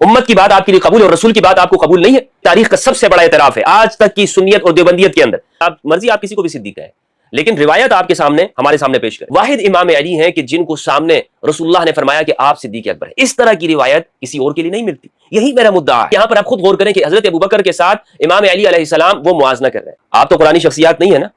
उम्मत की बात आपके लिए कबूल है और रसूल की बात आपको कबूल नहीं है। तारीख का सबसे बड़ा एतराफ है आज तक की सुन्नियत और देवबंदियत के अंदर। आप मर्जी आप किसी को भी सिद्दीक कहें, लेकिन रिवायत आपके सामने हमारे सामने पेश करें। वाहिद इमाम अली हैं कि जिनको सामने रसूलुल्लाह ने फरमाया कि आप सिद्दीक अकबर हैं। इस तरह की रिवायत किसी और के लिए नहीं मिलती। यही मेरा मुद्दा है। यहाँ पर आप खुद गौर करें कि हजरत अबू बकर के साथ इमाम अली अलैहिस्सलाम वो मुआजना कर रहे हैं। आप तो कुरानी शख्सियात नहीं है ना,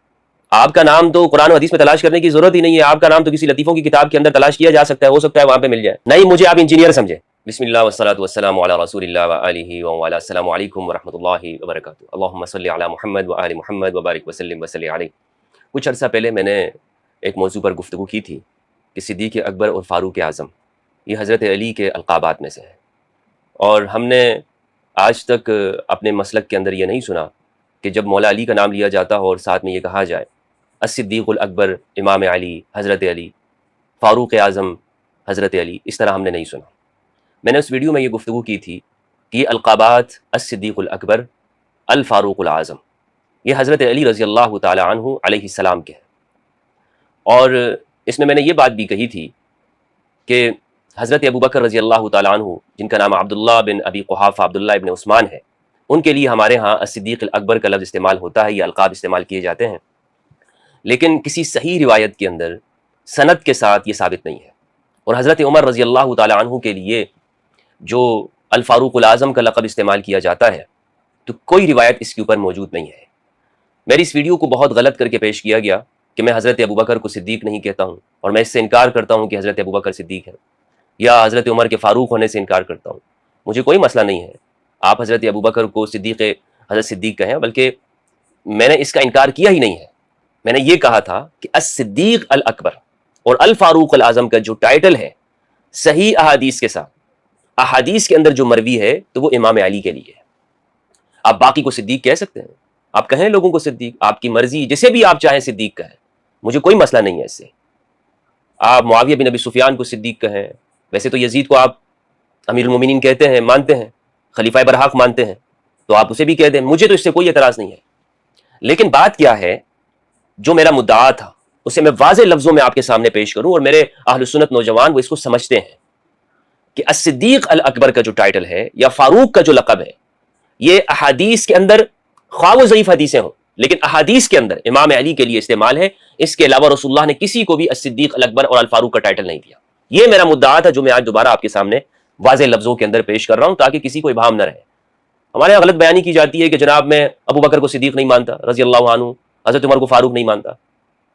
आपका नाम तो कुरान और हदीस में तलाश करने की जरूरत ही नहीं है। आपका नाम तो किसी लतीफों की किताब के अंदर तलाश किया जा सकता है, हो सकता है वहां पे मिल जाए। नहीं, मुझे आप इंजीनियर समझे। बिस्मिल्लाह वस्सलातु वस्सलामु अला रसूलिल्लाह व आलिहि व अला अस्सलामु अलैकुम व रहमतुल्लाहि व बरकातुहू। अल्लाहुम्मा सल्लि अला मुहम्मद व आलि मुहम्मद व बारिक वसल्लिम वसल्लि अलैहि। कुछ अर्सा पहले मैंने एक मौजू पर गुफ्तगू की थी कि सिद्दीक़ अकबर और फ़ारूक़ आज़म ये हज़रत अली के अलक़ाबात में से है, और हमने आज तक अपने मसलक के अंदर ये नहीं सुना कि जब मौला अली का नाम लिया जाता हो और साथ में ये कहा जाए अस्सिद्दीक़ुल अकबर इमाम अली हज़रत अली फ़ारूक़ आज़म हज़रत अली, इस तरह हमने नहीं सुना। मैंने उस वीडियो में ये गुफ्तगू की थी कि ये अलक़ाबात अस्सिद्दीक़ुल अकबर अल फ़ारूक़ुल आज़म ये हज़रत अली रज़ी अल्लाह ताला अन्हु अलैहिस्सलाम के हैं। और इसमें मैंने ये बात भी कही थी कि हज़रत अबू बकर रज़ी अल्लाह ताला अन्हु, जिनका नाम अब्दुल्लाह बिन अबी कुहाफ़ा अब्दुल्लाह इब्न उस्मान है, उनके लिए हमारे यहाँ अस्सिद्दीक़ अकबर का लफ्ज़ इस्तेमाल होता है, ये अलक़ाब इस्तेमाल किए जाते हैं। लेकिन किसी सही रिवायत के अंदर सनद के साथ ये साबित नहीं है। और हज़रत उमर रज़ी अल्लाह ताला अन्हु के लिए जो अल फ़ारूक़ुल आज़म का लक़ब इस्तेमाल किया जाता है, तो कोई रिवायत इसके ऊपर मौजूद नहीं है। मेरी इस वीडियो को बहुत गलत करके पेश किया गया कि मैं हज़रत अबू बकर को सिद्दीक़ नहीं कहता हूँ, और मैं इससे इनकार करता हूँ कि हज़रत अबू बकर सिद्दीक़ है, या हज़रत उमर के फ़ारूक़ होने से इनकार करता हूँ। मुझे कोई मसला नहीं है, आप हज़रत अबू बकर को सिद्दीक़ हज़रत सिद्दीक़ कहें, बल्कि मैंने इसका इनकार किया ही नहीं है। मैंने ये कहा था कि अस-सिद्दीक़ अल अकबर और अल फ़ारूक़ अल आज़म का जो टाइटल है सही अहादीस के साथ, अहादीस के अंदर जो मरवी है, तो वो इमाम अली के लिए है। आप बाकी को सिद्दीक़ कह सकते हैं, आप कहें लोगों को सिद्दीक़, आपकी मर्जी, जिसे भी आप चाहें सिद्दीक़ कहें, मुझे कोई मसला नहीं है इससे। आप मुआविया बिन अबी सुफियान को सिद्दीक़ कहें, वैसे तो यजीद को आप अमीरुल मोमिनीन कहते हैं, मानते हैं, खलीफा बरहक मानते हैं, तो आप उसे भी कह दें, मुझे तो इससे कोई एतराज़ नहीं है। लेकिन बात क्या है, जो मेरा मुद्दा था उसे मैं वाज़े लफ्ज़ों में आपके सामने पेश करूं, और मेरे अहले सुन्नत नौजवान वो इसको समझते हैं कि अस-सिद्दीक़ अल अकबर का जो टाइटल है या फ़ारूक़ का जो लक़ब है, ये अहादीस के अंदर ख्वाह व ज़ईफ़ हदीसें हों, लेकिन अहादीस के अंदर इमाम अली के लिए इस्तेमाल है। इसके अलावा रसूलुल्लाह ने किसी को भी अस-सिद्दीक़ अल अकबर और अल फ़ारूक़ का टाइटल नहीं दिया। ये मेरा मुद्दा था, जो मैं आज दोबारा आपके सामने वाज़े लफ्ज़ों के अंदर पेश कर रहा हूँ, ताकि किसी को इबाहम न रहे। हमारे यहाँ गलत बयानी की जाती है कि जनाब मैं अबू बकर को सिद्दीक़ नहीं मानता रज़ी अल्लाहु अन्हु, हज़रत उमर को फ़ारूक़ नहीं मानता।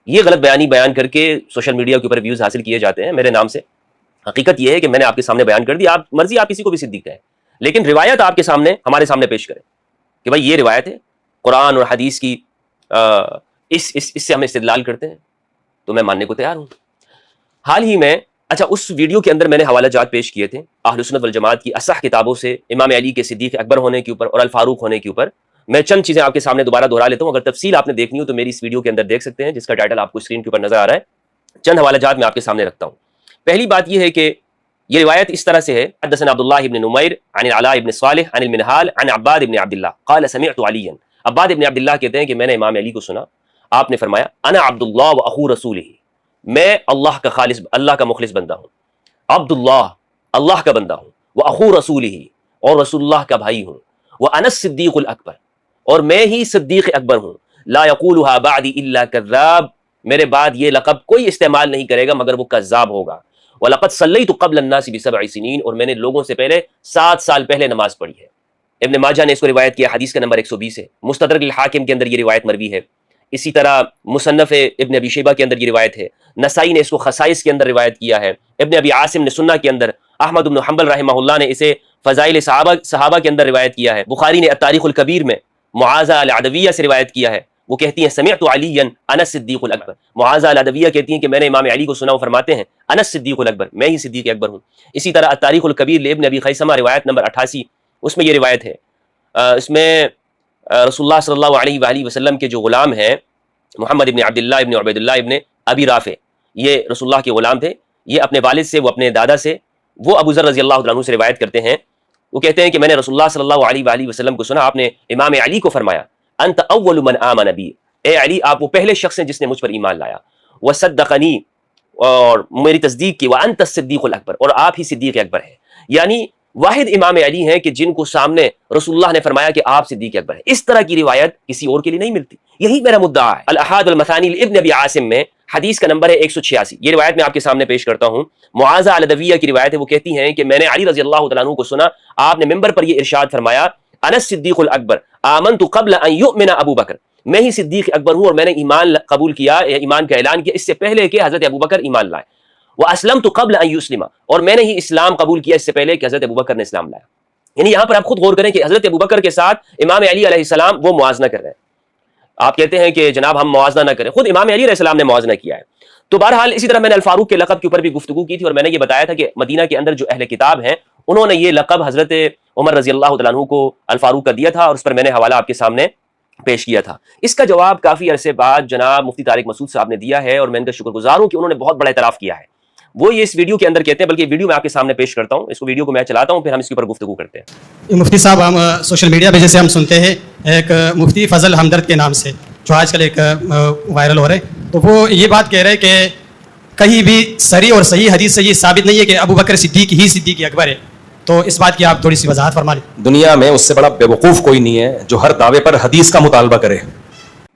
ये गलत बयानी बयान करके सोशल मीडिया के ऊपर व्यूज़ हासिल किए जाते हैं मेरे नाम से। हकीकत यह है कि मैंने आपके सामने बयान कर दी, आप मर्जी आप किसी को भी सिद्दीक़ कहें, लेकिन रिवायत आपके सामने हमारे सामने पेश करें कि भाई ये रिवायत है कुरान और हदीस की, इससे हम इस्तिदलाल करते हैं, तो मैं मानने को तैयार हूँ। हाल ही में उस वीडियो के अंदर मैंने हवाला जात पेश किए थे अहले सुन्नत वल जमात की असह किताबों से इमाम अली के सिद्दीक़ अकबर होने के ऊपर और अल फ़ारूक़ होने के ऊपर। मैं चंद चीज़ें आपके सामने दोबारा दोहरा लेता हूँ, अगर तफसील आपने देखनी हो तो मेरी इस वीडियो के अंदर देख सकते हैं, जिसका टाइटल आपको स्क्रीन के ऊपर नजर आ रहा है। चंद हवाला जात मैं आपके सामने रखता हूँ। पहली बात यह है कि ये रिवायत इस तरह से है, हदसना अब्दुल्लाह इब्न नुमैर अन अला इब्न सालिह अन मिनहाल अन अब्बाद इब्न अब्दुल्लाह क़ाल समिअतु अलियन। अब्बाद इब्न अब्दुल्लाह कहते हैं कि मैंने इमाम अली को सुना, आपने फरमाया अना अब्दुल्लाह व अखू रसूलिही, मैं अल्लाह का खालिस, अल्लाह का मुखलिस बंदा हूँ, अब्दुल्लाह अल्लाह का बंदा हूँ, व अखू रसूलिही और रसूलुल्लाह का भाई हूँ, व अना सिद्दीक़ुल अकबर और मैं ही सिद्दीक़ अकबर हूँ, ला यक़ूलुहा बअदी इल्ला कज़्ज़ाब, मेरे बाद ये लक़ब कोई इस्तेमाल नहीं करेगा मगर वो कज़्ज़ाब होगा। व लक़द सल्लैतु क़ब्ल अन्नासि बिसबअ सिनीन, और मैंने लोगों से पहले 7 साल पहले नमाज पढ़ी है। इब्न माजा ने इसको रिवायत किया, हदीस का नंबर 120 है। मुस्तदरक अल हाकिम के अंदर ये रिवायत मरवी है। इसी तरह मुसन्नफ़ इब्न अबी शैबा के अंदर ये रिवायत है। नसाई ने इसको खसाइस के अंदर रिवायत किया है। इब्न अबी आसिम ने सुन्ना के अंदर, अहमद इब्न हंबल रहमहुल्लाह ने इसे फ़ज़ाइल सहाबा के अंदर रिवायत किया है। बुखारी ने अत्तारीख़ुल कबीर में मुआज़ा अल अदविया से रिवायत किया है। वो कहती हैं समिअतु अलियन अना सिद्दीक़ुल अकबर। मुआज़ा अल अदविया कहती हैं कि मैंने इमाम अली को सुना, वो फरमाते हैं अना सिद्दीक़ुल अकबर, मैं ही सिद्दीक़ अकबर हूँ। इसी तरह अत्तारीख़ुल कबीर इब्न अबी खैसमा रिवायत नंबर 88, उसमें ये रिवायत है। इसमें रसूलुल्लाह सल्लल्लाहु अलैहि वसल्लम के जो ग़ुलाम हैं मोहम्मद इब्न अब्दुल्लाह इब्न उबैदुल्लाह इब्न अबी राफ़े, ये रसूलुल्लाह के ग़ुलाम थे। ये अपने वालिद से, वो अपने दादा से, वो अबू ज़र रज़ी अल्लाहु अन्हु से रिवायत करते हैं। वो कहते हैं कि मैंने रसूलुल्लाह सल्लल्लाहु अलैहि वसल्लम को सुना, आपने इमाम अली को फरमाया अंत अव्वलु मन आमन बी, ए अली आप वो पहले शख्स हैं जिसने मुझ पर ईमान लाया, व सद्दक़नी और मेरी तस्दीक की, व अंत सिद्दीक़ुल अकबर और आप ही सिद्दीक़ अकबर है। यानी واحد امام علی ہیں کہ جن کو سامنے رسول اللہ نے فرمایا کہ آپ صدیق اکبر ہیں. اس طرح کی روایت کسی اور کے لیے نہیں ملتی. یہی میرا مدعا ہے. الاحاد والمثانی لابن ابی عاصم میں حدیث کا نمبر ہے 186. یہ روایت میں آپ کے سامنے پیش کرتا ہوں. معاذہ العدویہ کی روایت ہے. وہ کہتی ہیں کہ میں نے علی رضی اللہ تعالیٰ عنہ کو سنا, آپ نے ممبر پر یہ ارشاد فرمایا, انا الصدیق الاکبر آمنت قبل ان یؤمن ابو بکر, میں ہی صدیق اکبر ہوں اور میں نے ایمان قبول کیا, ایمان کا اعلان کیا اس سے پہلے کہ حضرت ابو بکر ایمان لائے. واسلمت قبل ان یسلم, اور میں نے ہی اسلام قبول کیا اس سے پہلے کہ حضرت ابو بکر نے اسلام لایا. یعنی یہاں پر آپ خود غور کریں کہ حضرت ابو بکر کے ساتھ امام علی علیہ السلام وہ موازنہ کر رہے ہیں. آپ کہتے ہیں کہ جناب ہم موازنہ نہ کریں, خود امام علی علیہ السلام نے موازنہ کیا ہے. تو بہرحال اسی طرح میں نے الفاروق کے لقب کے اوپر بھی گفتگو کی تھی, اور میں نے یہ بتایا تھا کہ مدینہ کے اندر جو اہل کتاب ہیں انہوں نے یہ لقب حضرت عمر رضی اللہ تعالیٰ عنہ کو الفاروق کا دیا تھا, اور اس پر میں نے حوالہ آپ کے سامنے پیش کیا تھا. اس کا جواب کافی عرصے بعد جناب مفتی طارق مسعود صاحب نے دیا ہے, اور میں ان کا شکر گزار ہوں کہ انہوں نے بہت بڑا اعتراف کیا ہے. وہ یہ اس ویڈیو کے اندر کہتے ہیں, بلکہ ویڈیو میں آپ کے سامنے پیش کرتا ہوں, اس کو ویڈیو کو میں چلاتا ہوں, پھر ہم اس کے اوپر گفتگو کرتے ہیں. مفتی صاحب, ہم سوشل میڈیا پہ جیسے ہم سنتے ہیں ایک مفتی فضل ہمدرد کے نام سے جو آج کل ایک وائرل ہو رہے ہیں, تو وہ یہ بات کہہ رہے ہیں کہ کہیں بھی صریح اور صحیح حدیث سے یہ ثابت نہیں ہے کہ ابو بکر صدیق ہی صدیق اکبر ہے. تو اس بات کی آپ تھوڑی سی وضاحت فرما لیں. دنیا میں اس سے بڑا بیوقوف کوئی نہیں ہے جو ہر دعوے پر حدیث کا مطالبہ کرے.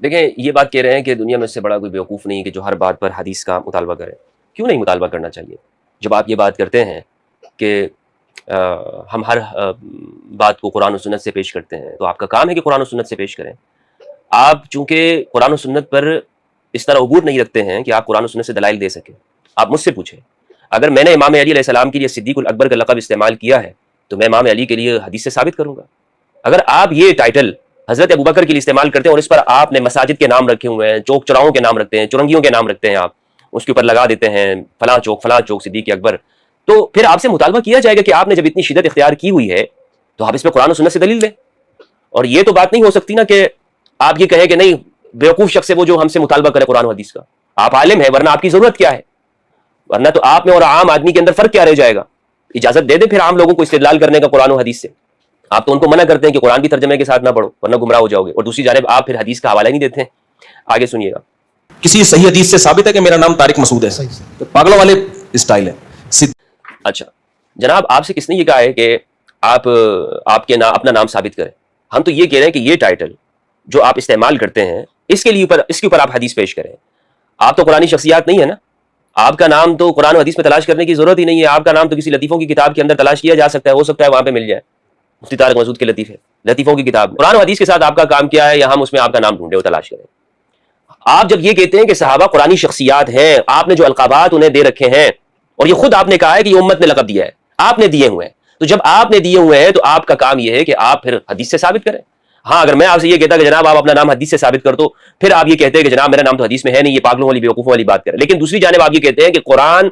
دیکھیں یہ بات کہہ رہے ہیں کہ دنیا میں اس سے بڑا کوئی بیوقوف نہیں ہے کہ جو ہر بات پر حدیث کا مطالبہ کرے. کیوں نہیں مطالبہ کرنا چاہیے؟ جب آپ یہ بات کرتے ہیں کہ ہم ہر بات کو قرآن و سنت سے پیش کرتے ہیں, تو آپ کا کام ہے کہ قرآن و سنت سے پیش کریں. آپ چونکہ قرآن و سنت پر اس طرح عبور نہیں رکھتے ہیں کہ آپ قرآن و سنت سے دلائل دے سکیں. آپ مجھ سے پوچھیں, اگر میں نے امام علی علیہ السلام کے لیے صدیق الاکبر کا لقب استعمال کیا ہے تو میں امام علی کے لیے حدیث سے ثابت کروں گا. اگر آپ یہ ٹائٹل حضرت ابو بکر کے لیے استعمال کرتے ہیں اور اس پر آپ نے مساجد کے نام رکھے ہوئے ہیں, چوک چوراہوں کے نام رکھتے ہیں, چرنگیوں کے نام رکھتے ہیں, آپ اس کے اوپر لگا دیتے ہیں فلاں چوک صدیق اکبر, تو پھر آپ سے مطالبہ کیا جائے گا کہ آپ نے جب اتنی شدت اختیار کی ہوئی ہے تو آپ اس پہ قرآن و سنت سے دلیل دیں. اور یہ تو بات نہیں ہو سکتی نا کہ آپ یہ کہیں کہ نہیں بیوقوف شخص ہے وہ جو ہم سے مطالبہ کرے قرآن و حدیث کا. آپ عالم ہیں, ورنہ آپ کی ضرورت کیا ہے؟ ورنہ تو آپ میں اور عام آدمی کے اندر فرق کیا رہ جائے گا؟ اجازت دے دیں پھر عام لوگوں کو استدلال کرنے کا قرآن و حدیث سے. آپ تو ان کو منع کرتے ہیں کہ قرآن بھی ترجمے کے ساتھ نہ پڑھو ورنہ گمراہ ہو جاؤ گے, اور دوسری جانب آپ پھر حدیث کا حوالہ نہیں دیتے ہیں. آگے سنیے گا. کسی صحیح حدیث سے ثابت ہے کہ میرا نام طارق مسعود ہے؟ تو پاگلوں والے اسٹائل ہے. اچھا جناب, آپ سے کس نے یہ کہا ہے کہ آپ اپنا نام ثابت کریں؟ ہم تو یہ کہہ رہے ہیں کہ یہ ٹائٹل جو آپ استعمال کرتے ہیں اس کے اوپر آپ حدیث پیش کریں. آپ تو قرآنی شخصیات نہیں ہے نا, آپ کا نام تو قرآن و حدیث میں تلاش کرنے کی ضرورت ہی نہیں ہے. آپ کا نام تو کسی لطیفوں کی کتاب کے اندر تلاش کیا جا سکتا ہے, ہو سکتا ہے وہاں پہ مل جائے. مفتی طارق مسعود کے لطیفوں کی کتاب, قرآن و حدیث کے ساتھ آپ کا کام کیا ہے, یا ہم اس میں آپ کا نام ڈھونڈے وہ تلاش کریں. آپ جب یہ کہتے ہیں کہ صحابہ قرآنی شخصیات ہیں, آپ نے جو القابات انہیں دے رکھے ہیں, اور یہ خود آپ نے کہا ہے کہ یہ امت نے لقب دیا ہے, آپ نے دیے ہوئے ہیں, تو جب آپ نے دیے ہوئے ہیں تو آپ کا کام یہ ہے کہ آپ پھر حدیث سے ثابت کریں. ہاں اگر میں آپ سے یہ کہتا کہ جناب آپ اپنا نام حدیث سے ثابت کر دو, پھر آپ یہ کہتے ہیں کہ جناب میرا نام تو حدیث میں ہے نہیں, یہ پاگلوں والی بیوقوفوں والی بات کریں. لیکن دوسری جانب آپ یہ کہتے ہیں کہ قرآن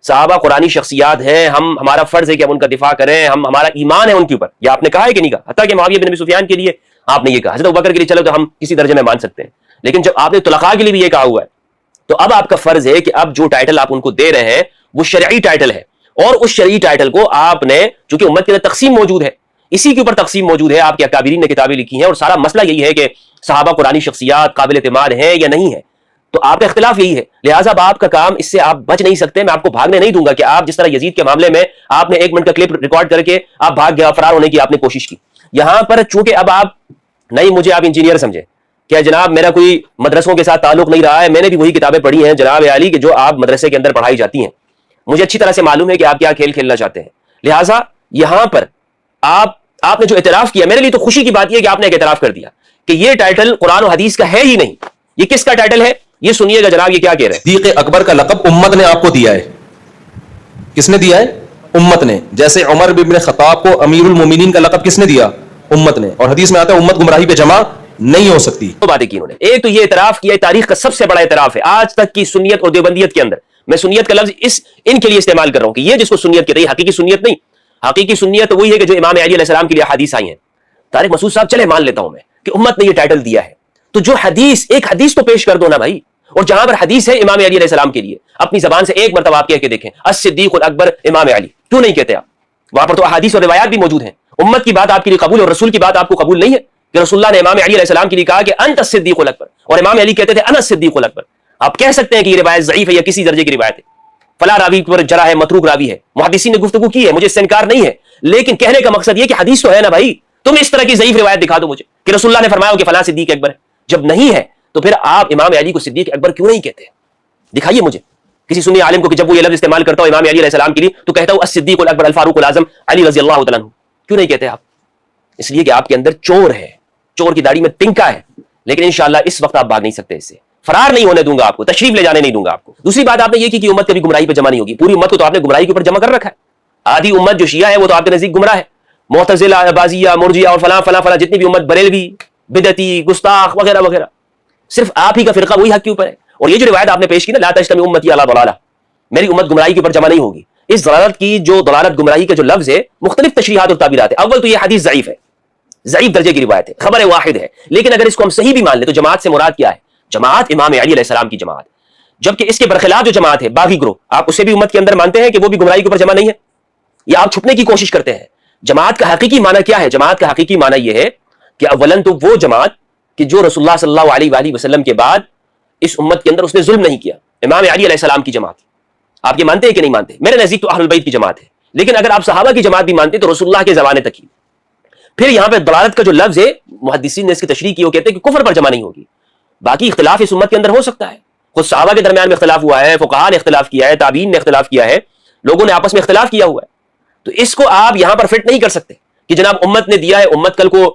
صحابہ قرآنی شخصیات ہیں, ہمارا فرض ہے کہ ہم ان کا دفاع کریں, ہمارا ایمان ہے ان کے اوپر. یہ آپ نے کہا ہے کہ نہیں کہا؟ حتیٰ کہ معاویہ بن ابی سفیان کے لیے آپ نے یہ کہا, حضرت ابوبکر کے لیے چلو تو ہم کسی درجے میں مان سکتے ہیں, لیکن جب آپ نے طلقاء کے لیے بھی یہ کہا ہوا ہے تو اب آپ کا فرض ہے کہ اب جو ٹائٹل آپ ان کو دے رہے ہیں وہ شرعی ٹائٹل ہے, اور اس شرعی ٹائٹل کو آپ نے, چونکہ امت کے اندر تقسیم موجود ہے, اسی کے اوپر تقسیم موجود ہے, آپ کے اکابرین نے کتابیں لکھی ہیں, اور سارا مسئلہ یہی ہے کہ صحابہ قرآنی شخصیات قابل اعتماد ہیں یا نہیں ہے, تو آپ کا اختلاف یہی ہے. لہٰذا اب آپ کا کام, اس سے آپ بچ نہیں سکتے, میں آپ کو بھاگنے نہیں دوں گا کہ آپ جس طرح یزید کے معاملے میں آپ نے 1 منٹ کا کلپ ریکارڈ کر کے آپ بھاگ گیا, فرار ہونے کی آپ نے کوشش کی. یہاں پر چونکہ اب آپ نہیں, مجھے آپ انجینئر سمجھے کہ جناب میرا کوئی مدرسوں کے ساتھ تعلق نہیں رہا ہے, میں نے بھی وہی کتابیں پڑھی ہیں جناب علی کہ جو آپ مدرسے کے اندر پڑھائی جاتی ہیں, مجھے اچھی طرح سے معلوم ہے کہ آپ کیا کھیل کھیلنا چاہتے ہیں. لہٰذا یہاں پر آپ نے جو اعتراف کیا, میرے لیے تو خوشی کی بات یہ کہ آپ نے ایک اعتراف کر دیا کہ یہ ٹائٹل قرآن و حدیث کا ہے ہی نہیں. یہ کس کا ٹائٹل ہے یہ سنیے گا جناب, یہ کیا کہہ رہے ہیں. صدیق اکبر کا لقب امت نے آپ کو دیا ہے. کس نے دیا ہے؟ امت نے. جیسے عمر بن خطاب کو امیر المومنین کا لقب کس نے دیا؟ امت نے. اور حدیث میں آتا ہے امت گمراہی پہ جمع نہیں ہو سکتی. دو باتیں کی انہوں نے. ایک تو یہ اعتراف کیا, تاریخ کا سب سے بڑا اعتراف ہے آج تک کی سنیت اور دیوبندیت کے اندر. میں سنیت کا لفظ ان کے لیے استعمال کر رہا ہوں کہ یہ جس کو سنیت کہتے ہیں, حقیقی سنیت نہیں. حقیقی سنیت وہی ہے کہ جو امام علی علیہ السلام کے لیے حدیث آئی ہیں. طارق مسعود صاحب چلے مان لیتا ہوں میں کہ امت نے یہ ٹائٹل دیا ہے, تو جو حدیث, ایک حدیث تو پیش کر دو نا بھائی. اور جہاں پر حدیث ہے امام علی علیہ السلام کے لیے, اپنی زبان سے ایک مرتبہ آپ کہہ کے دیکھیں الصدیق الاکبر امام علی, کیوں نہیں کہتے آپ؟ وہاں پر تو احادیث اور روایات بھی موجود ہیں. امت کی بات آپ کے لیے قبول, اور رسول کی بات آپ کو قبول نہیں ہے کہ رسول اللہ نے امام علی علیہ السلام کے لیے کہا کہ انت الصدیق الاکبر, اور امام علی کہتے تھے انا الصدیق الاکبر. آپ کہہ سکتے ہیں کہ یہ روایت ضعیف ہے یا کسی درجے کی روایت ہے. फला रावी पर जरा है, मतरूक रावी है, मुहद्दिसीन ने गुफ्तगू की है, मुझे इससे इनकार नहीं है, लेकिन कहने का मकसद ये कि हदीस तो है ना भाई, तुम इस तरह की ज़ईफ रिवायत दिखा दो मुझे कि रसूलुल्लाह ने फरमाया कि फला सिद्दीक अकबर है। जब नहीं है तो फिर आप इमाम अली को सिद्दीक अकबर क्यों नहीं कहते? दिखाइए मुझे किसी सुन्नी आलिम को कि जब वो ये लफ्ज़ इस्तेमाल करता हो इमाम अली अलैहिस्सलाम के लिए तो कहता हूं अस-सिद्दीकुल अकबर अल फारूकुल आज़म अली रज़ियल्लाहु तआला अन्हु। क्यों नहीं कहते आप? इसलिए कि आपके अंदर चोर है, चोर की दाढ़ी में तिनका है, लेकिन इंशाअल्लाह इस वक्त आप भाग नहीं सकते इससे। फरार नहीं होने दूंगा आपको, तशरीफ ले जाने नहीं दूंगा आपको। दूसरी बात आपने ये की कि उम्मत कभी गुमराही पर जमा नहीं होगी। पूरी उम्मत को तो आपने गुमराही के ऊपर जमा कर रखा है। आधी उम्मत जो शिया है वो तो आपके नजदीक गुमराह है। मुअतज़िला, बाज़िया, मुर्जिया और फलां फलां फलां जितनी भी उम्मत, बरेलवी, बिदती, गुस्ताख वगैरह वगैरह, सिर्फ आप ही का फिरका वही हक के ऊपर है। और ये जो रिवायत आपने पेश की ना, ला तज्तमी उम्मती अला दलाला, मेरी उम्मत गुमराही के ऊपर जमा नहीं होगी, इस दलालत की जो दलालत गुमराही का जो लफ्ज है मुख्तलिफ तशरीहात और ताबीरात है। अव्वल तो ये हदीस ज़ईफ है, ज़ईफ दर्जे की रिवायत है, खबर वाहिद है। लेकिन अगर इसको हम सही भी मान ले तो जमात से मुराद क्या है? जमात इमाम अली अलैहिस्सलाम की जमात। जबकि इसके बरखिलाफ जो जमात है बागी ग्रोह, आप उसे भी उम्मत के अंदर मानते हैं कि वो भी गुमराही के ऊपर जमा नहीं है, या आप छुपने की कोशिश करते हैं? जमात का हकीकी माना क्या है? जमात का हकीकी माना यह है कि अव्वलन तो वो जमात कि जो रसूलुल्लाह सल्लल्लाहु अलैहि वसल्लम के बाद इस उम्मत के अंदर उसने जुल्म नहीं किया, इमाम अली अलैहिस्सलाम की जमात। आप ये मानते हैं कि नहीं मानते? मेरे नजदीक तो अहलुल बैत की जमात है, लेकिन अगर आप सहाबा की जमात भी मानते तो रसूलुल्लाह के जमाने तक ही। फिर यहां पे दलालत का जो लफ्ज है मुहद्दिसीन ने इसकी तशरीह की, वो कहते हैं कि कुफर पर जमा नहीं होगी। बाकी इख्तिलाफ इस उम्मत के अंदर हो सकता है, खुद सहाबा के दरमियान में इख्तिलाफ हुआ है, फुक़हा ने इख्तिलाफ किया है, ताबीन ने इख्तिलाफ किया है, लोगों ने आपस में इख्तिलाफ किया हुआ है। तो इसको आप यहां पर फिट नहीं कर सकते कि जनाब उम्मत ने दिया है, उम्मत कल को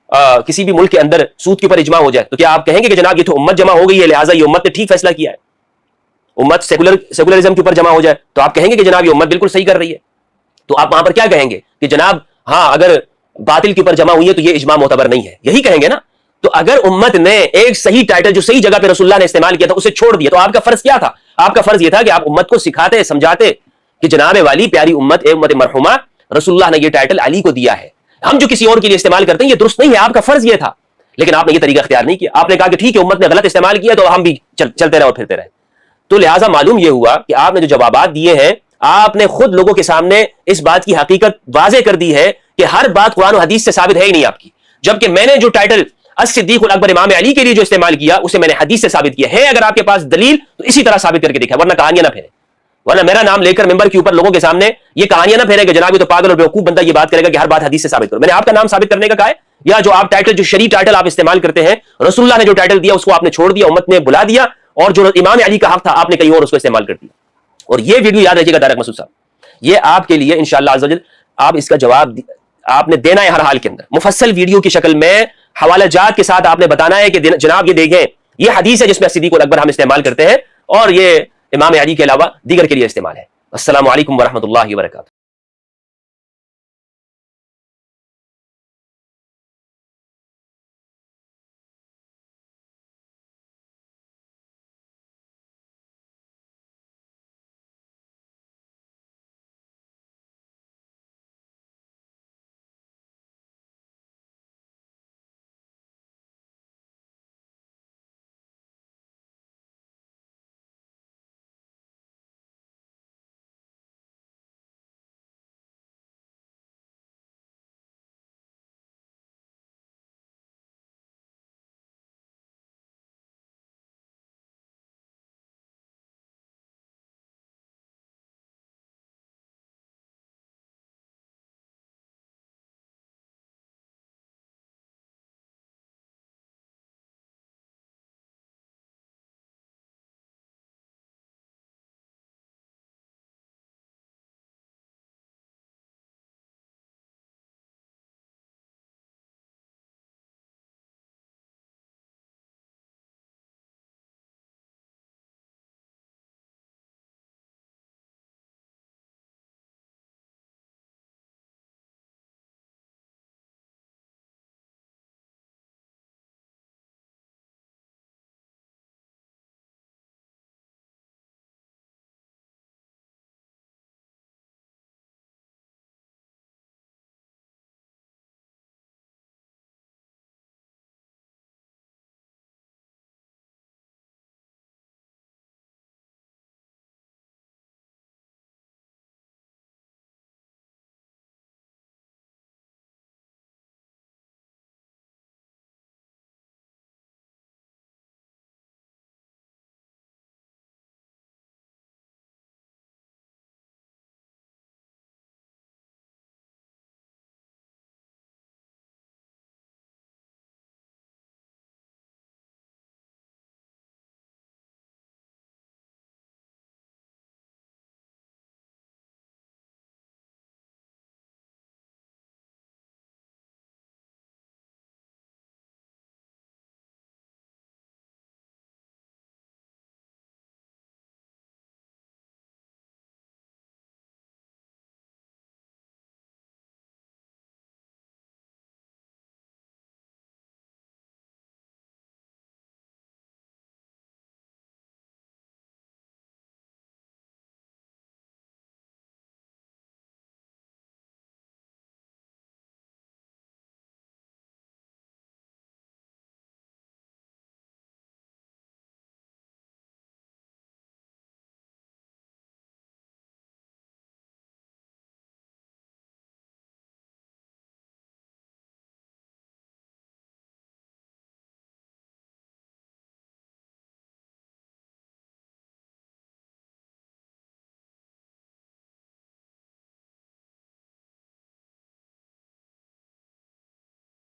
किसी भी मुल्क के अंदर सूद के ऊपर इजमा हो जाए तो क्या आप कहेंगे कि जनाब ये तो उम्मत जमा हो गई है, लिहाजा ये उम्मत ने ठीक फैसला किया है? उम्मत सेकुलरिज्म के ऊपर जमा हो जाए तो आप कहेंगे कि जनाब ये उम्मत बिल्कुल सही कर रही है। तो आप वहां पर क्या कहेंगे कि जनाब हाँ, अगर बातिल के ऊपर जमा हुई है तो ये इजमा मोतबर नहीं है, यही कहेंगे ना। तो अगर उम्मत ने एक सही टाइटल जो सही जगह पे रसूलुल्लाह ने इस्तेमाल किया था उसे छोड़ दिया, तो आपका फर्ज क्या था? आपका फर्ज यह था कि आप उम्मत को सिखाते, समझाते कि जनाब वाली प्यारी उम्मत उम्मत मरहुमा, रसूलुल्लाह ने ये टाइटल अली को दिया है, हम जो किसी और के लिए इस्तेमाल करते हैं ये दुरुस्त नहीं है। आपका फर्ज ये था, लेकिन आपने ये तरीका इख्तियार नहीं किया। आपने कहा कि ठीक है, उम्मत ने गलत इस्तेमाल किया तो हम भी चलते रहे और फिरते रहे। तो लिहाजा मालूम यह हुआ कि आपने जो जवाबात दिए हैं, आपने खुद लोगों के सामने इस बात की हकीकत वाज़ेह कर दी है कि हर बात कुरान और हदीस से साबित है ही नहीं आपकी। जबकि मैंने जो टाइटल अस-सिद्दीकुल अकबर इमाम अली के लिए जो इस्तेमाल किया उसे मैंने हदीस से साबित किया है। अगर आपके पास दलील तो इसी तरह साबित करके दिखा, वरना कहानियां ना फेरे, वरना मेरा नाम लेकर मिंबर के ऊपर लोगों के सामने ये कहानियां ना फेरे कि जनाब ये तो पागल और बेवकूफ बंदा ये बात करेगा कि हर बात हदीस से साबित करो। मैंने आपका नाम साबित करने का कहा है, या जो आप टाइटल, जो शरीफ टाइटल आप इस्तेमाल करते हैं, रसूलुल्लाह ने जो टाइटल दिया उसको आपने छोड़ दिया, उम्मत ने बुला दिया, और जो इमाम अली का हक था आपने कहीं और उसको इस्तेमाल कर दिया। और ये वीडियो याद रखिएगा तारिक मसूद साहब, ये आपके लिए इंशाअल्लाह अज़्ज़ वजल आप इसका जवाब आपने देना है हर हाल के अंदर, मुफस्सल वीडियो की शक्ल में हवाला जात के साथ आपने बताना है कि जनाब ये देखें ये हदीस है जिसमें सिद्दीकुल अकबर हम इस्तेमाल करते हैं और ये इमाम अली के अलावा दीगर के लिए इस्तेमाल है। अस्सलामु अलैकुम व रहमतुल्लाहि व बरकातुहू।